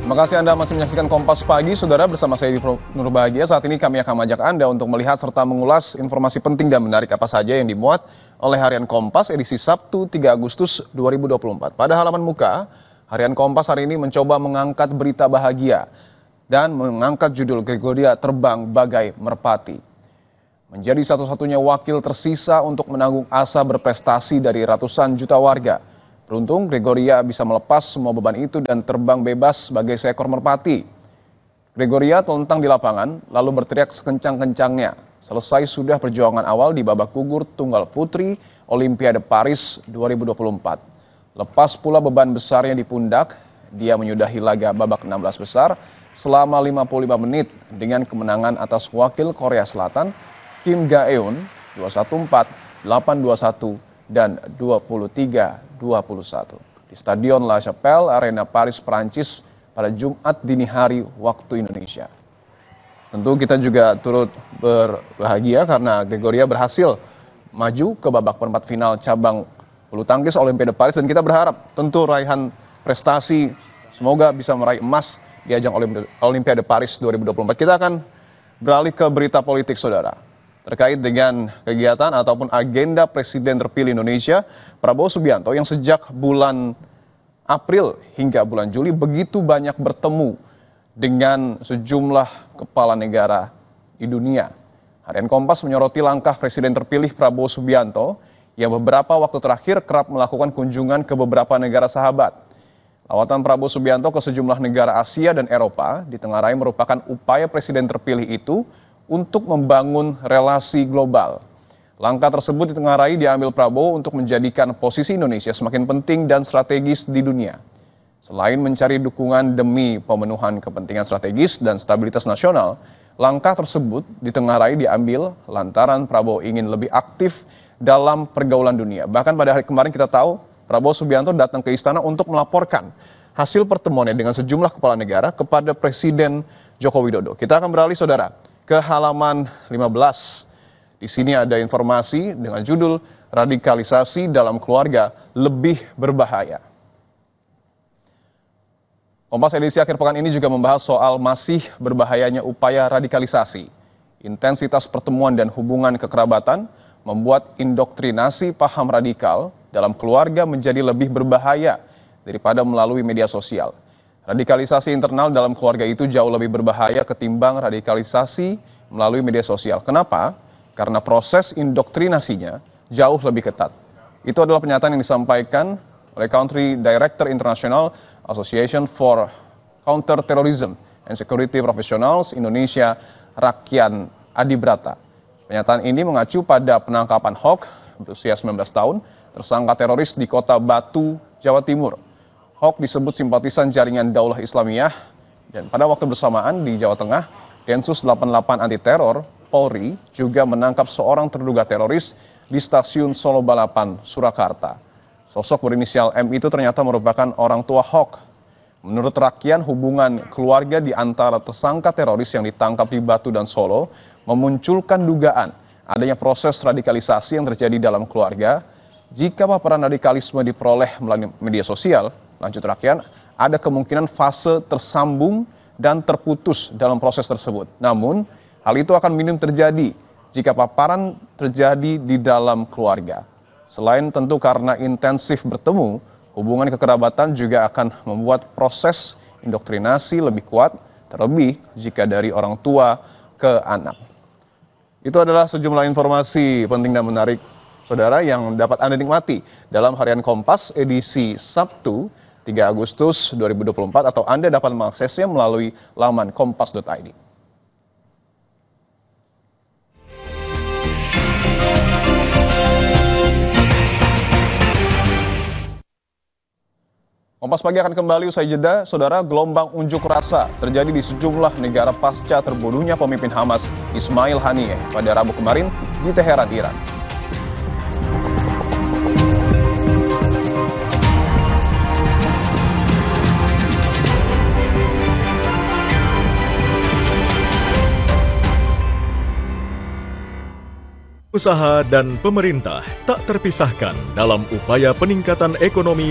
Terima kasih Anda masih menyaksikan Kompas Pagi, Saudara, bersama saya di Nurbahagia. Saat ini kami akan mengajak Anda untuk melihat serta mengulas informasi penting dan menarik apa saja yang dimuat oleh Harian Kompas edisi Sabtu 3 Agustus 2024. Pada halaman muka, Harian Kompas hari ini mencoba mengangkat berita bahagia dan mengangkat judul Gregoria terbang bagai merpati. Menjadi satu-satunya wakil tersisa untuk menanggung asa berprestasi dari ratusan juta warga. Beruntung Gregoria bisa melepas semua beban itu dan terbang bebas sebagai seekor merpati. Gregoria telentang di lapangan lalu berteriak sekencang-kencangnya. Selesai sudah perjuangan awal di babak gugur tunggal putri Olimpiade Paris 2024. Lepas pula beban besarnya di pundak, dia menyudahi laga babak 16 besar selama 55 menit dengan kemenangan atas wakil Korea Selatan Kim Ga-eun 2-1-4, 8-21 dan 23-21 di Stadion La Chapelle, Arena Paris, Prancis pada Jumat dini hari waktu Indonesia. Tentu kita juga turut berbahagia karena Gregoria berhasil maju ke babak perempat final cabang bulu tangkis Olimpiade Paris, dan kita berharap tentu raihan prestasi semoga bisa meraih emas di ajang Olimpiade Paris 2024. Kita akan beralih ke berita politik, Saudara. Terkait dengan kegiatan ataupun agenda Presiden terpilih Indonesia, Prabowo Subianto yang sejak bulan April hingga bulan Juli begitu banyak bertemu dengan sejumlah kepala negara di dunia. Harian Kompas menyoroti langkah Presiden terpilih Prabowo Subianto yang beberapa waktu terakhir kerap melakukan kunjungan ke beberapa negara sahabat. Lawatan Prabowo Subianto ke sejumlah negara Asia dan Eropa ditengarai merupakan upaya Presiden terpilih itu untuk membangun relasi global. Langkah tersebut ditengarai diambil Prabowo untuk menjadikan posisi Indonesia semakin penting dan strategis di dunia. Selain mencari dukungan demi pemenuhan kepentingan strategis dan stabilitas nasional, langkah tersebut ditengarai diambil lantaran Prabowo ingin lebih aktif dalam pergaulan dunia. Bahkan pada hari kemarin kita tahu Prabowo Subianto datang ke istana untuk melaporkan hasil pertemuannya dengan sejumlah kepala negara kepada Presiden Joko Widodo. Kita akan beralih, Saudara, ke halaman 15. Di sini ada informasi dengan judul Radikalisasi dalam Keluarga Lebih Berbahaya. Kompas edisi akhir pekan ini juga membahas soal masih berbahayanya upaya radikalisasi. Intensitas pertemuan dan hubungan kekerabatan membuat indoktrinasi paham radikal dalam keluarga menjadi lebih berbahaya daripada melalui media sosial. Radikalisasi internal dalam keluarga itu jauh lebih berbahaya ketimbang radikalisasi melalui media sosial. Kenapa? Karena proses indoktrinasinya jauh lebih ketat. Itu adalah pernyataan yang disampaikan oleh Country Director International Association for Counter-Terrorism and Security Professionals Indonesia, Rakyan Adibrata. Pernyataan ini mengacu pada penangkapan Hok berusia 19 tahun, tersangka teroris di Kota Batu, Jawa Timur. Hok disebut simpatisan jaringan Daulah Islamiyah, dan pada waktu bersamaan di Jawa Tengah, Densus 88 Anti Teror Polri juga menangkap seorang terduga teroris di stasiun Solo Balapan, Surakarta. Sosok berinisial M itu ternyata merupakan orang tua Hok. Menurut Rakyan, hubungan keluarga di antara tersangka teroris yang ditangkap di Batu dan Solo memunculkan dugaan adanya proses radikalisasi yang terjadi dalam keluarga. Jika paparan radikalisme diperoleh melalui media sosial, lanjut Rakyan, ada kemungkinan fase tersambung dan terputus dalam proses tersebut. Namun, hal itu akan minim terjadi jika paparan terjadi di dalam keluarga. Selain tentu karena intensif bertemu, hubungan kekerabatan juga akan membuat proses indoktrinasi lebih kuat, terlebih jika dari orang tua ke anak. Itu adalah sejumlah informasi penting dan menarik, Saudara, yang dapat Anda nikmati dalam Harian Kompas edisi Sabtu 3 Agustus 2024, atau Anda dapat mengaksesnya melalui laman kompas.id. Kompas Pagi akan kembali usai jeda. Saudara, gelombang unjuk rasa terjadi di sejumlah negara pasca terbunuhnya pemimpin Hamas Ismail Haniyeh pada Rabu kemarin di Teheran, Iran. Usaha dan pemerintah tak terpisahkan dalam upaya peningkatan ekonomi